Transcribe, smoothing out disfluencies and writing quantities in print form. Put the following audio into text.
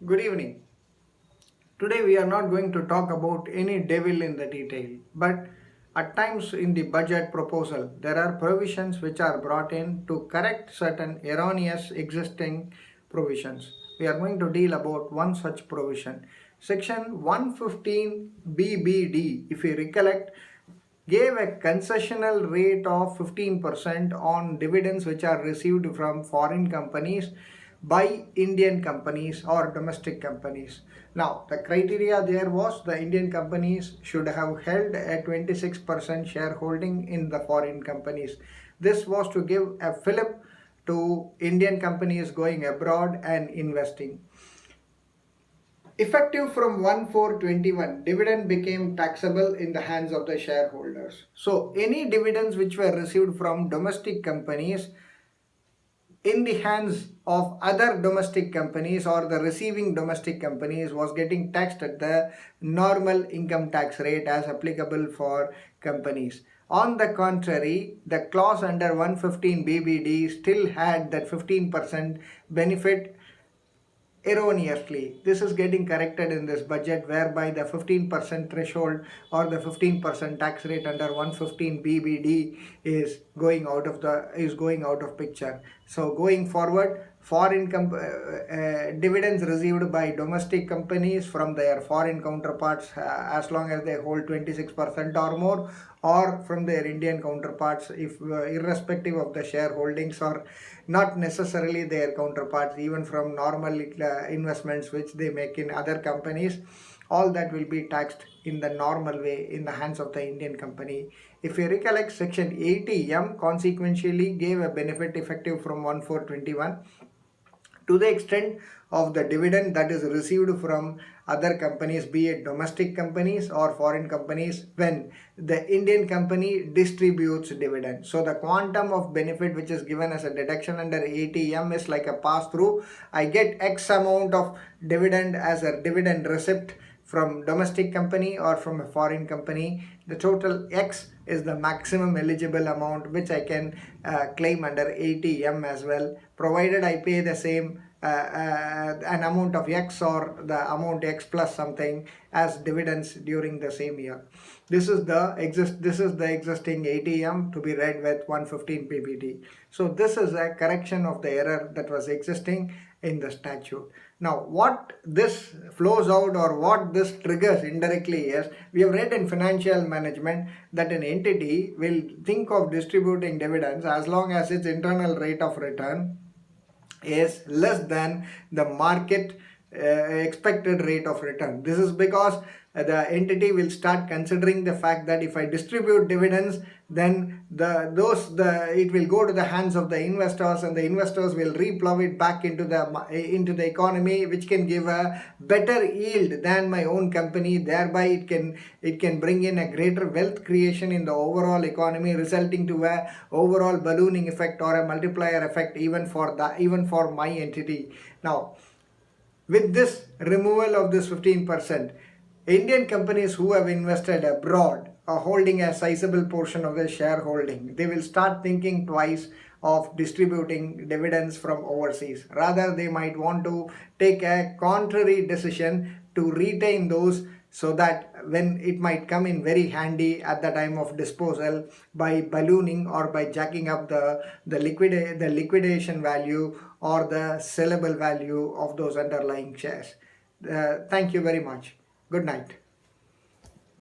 Good evening. Today we are not going to talk about any devil in the detail, but at times in the budget proposal there are provisions which are brought in to correct certain erroneous existing provisions. We are going to deal about one such provision. Section 115 BBD, if you recollect, gave a concessional rate of 15% on dividends which are received from foreign companies by Indian companies or domestic companies. Now, the criteria there was the Indian companies should have held a 26% shareholding in the foreign companies. This was to give a fillip to Indian companies going abroad and investing. Effective from 1/4/21, dividend became taxable in the hands of the shareholders. So any dividends which were received from domestic companies in the hands of other domestic companies or the receiving domestic companies was getting taxed at the normal income tax rate as applicable for companies. On the contrary, the clause under 115 BBD still had that 15% benefit erroneously. This is getting corrected in this budget, whereby the 15% threshold or the 15% tax rate under 115 BBD is going out of picture. So going forward, foreign dividends received by domestic companies from their foreign counterparts, as long as they hold 26% or more, or from their Indian counterparts, if irrespective of the shareholdings, or not necessarily their counterparts, even from normal investments which they make in other companies, all that will be taxed in the normal way in the hands of the Indian company. If you recollect, section 80M consequentially gave a benefit effective from 1/4/21 to the extent of the dividend that is received from other companies, be it domestic companies or foreign companies, when the Indian company distributes dividend. So the quantum of benefit which is given as a deduction under 80M is like a pass through. I get X amount of dividend as a dividend receipt from domestic company or from a foreign company. The total X is the maximum eligible amount which I can claim under 80M as well, provided I pay the same an amount of X or the amount X plus something as dividends during the same year. This is the existing 80M to be read with 115 BBD. So this is a correction of the error that was existing in the statute. Now, what this flows out or what this triggers indirectly is, we have read in financial management that an entity will think of distributing dividends as long as its internal rate of return is less than the market expected rate of return. This is because the entity will start considering the fact that if I distribute dividends, then it will go to the hands of the investors, and the investors will replow it back into the economy, which can give a better yield than my own company. Thereby it can bring in a greater wealth creation in the overall economy, resulting to a overall ballooning effect or a multiplier effect even for my entity. Now, with this removal of this 15%, Indian companies who have invested abroad are holding a sizable portion of their shareholding. They will start thinking twice of distributing dividends from overseas. Rather, they might want to take a contrary decision to retain those, so that when it might come in very handy at the time of disposal by ballooning or by jacking up the liquidation value or the sellable value of those underlying shares. Thank you very much. Good night.